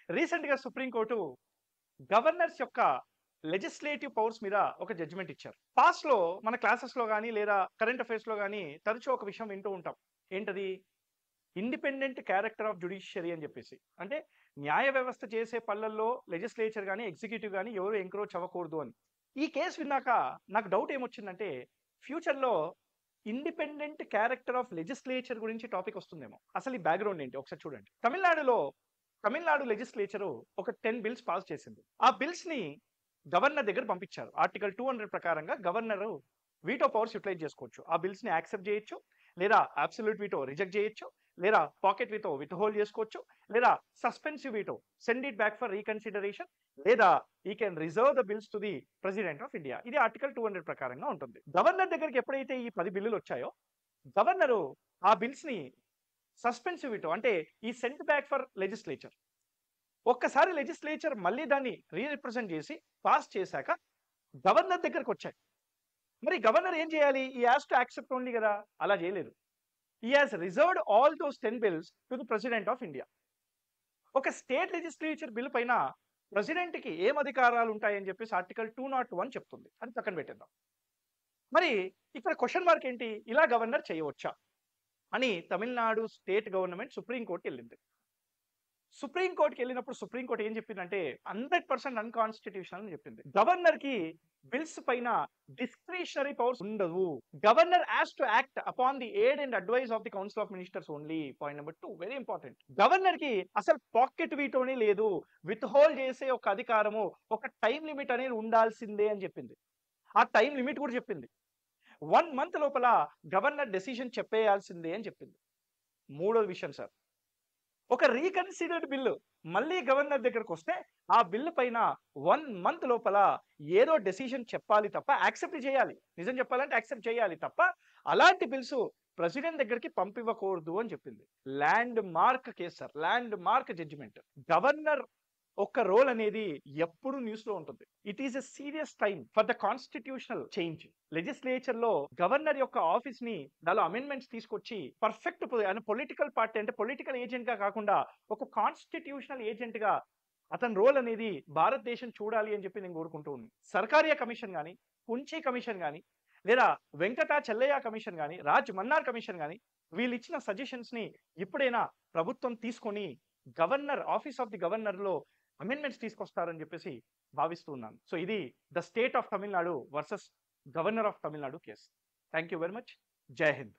రీసెంట్‌గా supreme court governors యొక్క legislative powers మీద ఒక జడ్జిమెంట్ ఇచ్చారు. పాస్ట్‌లో మన క్లాసెస్‌లో గాని, లేదా కరెంట్ అఫైర్స్‌లో గాని తరచూ ఒక విషయం వింటూ ఉంటాం. ఏంటది? ఇండిపెండెంట్ క్యారెక్టర్ ఆఫ్ జ్యుడిషియరీ అని చెప్పేసి. అంటే న్యాయ వ్యవస్థ చేసే పనులలో లెజిస్లేచర్ గాని, ఎగ్జిక్యూటివ్ గాని ఎవరు ఎంక్రోచ్ అవ్వకూడదు అని. ఈ కేస్ విన్నాక నాకు డౌట్ ఏమొచ్చిందంటే, ఫ్యూచర్‌లో ఇండిపెండెంట్ క్యారెక్టర్ ఆఫ్ లెజిస్లేచర్ గురించి టాపిక్ వస్తుందేమో. అసలు ఈ బ్యాక్‌గ్రౌండ్ ఏంటి? ఒకసారి చూడండి. తమిళనాడు లెజిస్లేచర్ ఒక 10 బిల్స్ పాస్ చేసింది. ఆ బిల్స్‌ని గవర్నర్ దగ్గర పంపించారు. ఆర్టికల్ 200 ప్రకారంగా గవర్నరు వీటో పవర్స్ యుటిలైజ్ చేసుకోవచ్చు. ఆ బిల్స్‌ని యాక్సెప్ట్ చేయొచ్చు, లేదా అబ్సల్యూట్ వీటో రిజెక్ట్ చేయొచ్చు, లేదా పాకెట్ వీటో విత్‌హోల్డ్ చేసుకోవచ్చు, లేదా suspensive veto send it back for reconsideration, లేదా ఈ can reserve the bills to the president of India. ఇది ఆర్టికల్ 200 ప్రకారంగా ఉంటుంది. గవర్నర్ దగ్గరికి ఎప్పుడైతే ఈ 10 బిల్లులు వచ్చాయో, గవర్నరు ఆ బిల్స్‌ని సస్పెన్సివ్ వీటో అంటే ఈ సెంట్ బ్యాక్ ఫర్ లెజిస్లేచర్. ఒక్కసారి లెజిస్లేచర్ మళ్ళీ దాన్ని రిప్రజెంట్ చేసి పాస్ చేశాక గవర్నర్ దగ్గరకొచ్చాయి. మరి గవర్నర్ ఏం చేయాలి? ఈ హాస్ టు యాక్సెప్ట్ ఓన్లీ కదా! అలా చేయలేదు. He has reserved all those 10 bills to the president of India. ఒక స్టేట్ లెజిస్లేచర్ బిల్ పైన ప్రెసిడెంట్‌కి ఏం అధికారాలు ఉంటాయని చెప్పేసి ఆర్టికల్ 201 చెప్తుంది. అది పక్కన పెట్టేద్దాం. మరి ఇక్కడ క్వెషన్ మార్క్ ఏంటి? ఇలా గవర్నర్ చేయవచ్చా? అని తమిళనాడు స్టేట్ గవర్నమెంట్ సుప్రీం కోర్ట్‌కెళ్ళింది. సుప్రీం కోర్ట్‌కెళ్ళినప్పుడు సుప్రీం కోర్ట్ ఏం చెప్పిందంటే 100% అన్‌కాన్స్టిట్యూషనల్ అని చెప్పింది. గవర్నర్‌కి బిల్స్ పైన డిస్క్రిషనరీ పవర్స్ ఉండవు. Governor has to act upon the aid and advice of the council of ministers only. Point number 2 very important. గవర్నర్‌కి అసలు పాకెట్ వీటోనే లేదు. విత్‌హోల్డ్ చేసే ఒక అధికారము, ఒక టైమ్ లిమిట్ అనేది ఉండాల్సిందే అని చెప్పింది. ఆ టైమ్ లిమిట్ కూడా చెప్పింది. 1 మంత్ లోపల గవర్నర్ డెసిషన్ చెప్పేయాల్సిందే అని చెప్పింది. మూడోది విషయం సార్. ఒక రీకన్సిడర్డ్ బిల్లు మళ్ళీ గవర్నర్ దగ్గరకొస్తే, ఆ బిల్లు పైన 1 మంత్ లోపల ఏదో డెసిషన్ చెప్పాలి తప్ప యాక్సెప్ట్ చేయాలి. నిజం చెప్పాలంటే యాక్సెప్ట్ చేయాలి తప్ప, అలాంటి బిల్స్ ప్రెసిడెంట్ దగ్గరికి పంపివ్వకూడదు అని చెప్పింది. Landmark case sir. Landmark judgement. Governor ఒక్క రోల్ అనేది ఎప్పుడు న్యూస్‌లో ఉంటుంది. It is a serious time for the constitutional change. లెజిస్లేచర్‌లో గవర్నర్ యొక్క ఆఫీస్‌ని దానిలో అమెండ్మెంట్స్ తీసుకొచ్చి పర్ఫెక్ట్ పొలిటికల్ పార్టీ అంటే పొలిటికల్ ఏజెంట్‌గా కాకుండా ఒక కాన్స్టిట్యూషనల్ ఏజెంట్‌గా అతని రోల్ అనేది భారతదేశం చూడాలి అని చెప్పి నేను కోరుకుంటూ ఉన్నాను. సర్కారియా కమిషన్ గాని, కుంచి కమిషన్ గాని, లేదా వెంకట చెల్లయ్య కమిషన్ గాని, రాజ్ మన్నార్ కమిషన్ గాని వీళ్ళిచ్చిన సజెషన్స్‌ని ఇప్పుడైనా ప్రభుత్వం తీసుకొని ఆఫీస్ ఆఫ్ ది గవర్నర్‌లో అమెండ్మెంట్స్ తీసుకొస్తారని చెప్పేసి భావిస్తూ ఉన్నాను. సో ఇది the state of Tamil Nadu versus governor of Tamil Nadu case. Thank you very much. జై హింద్.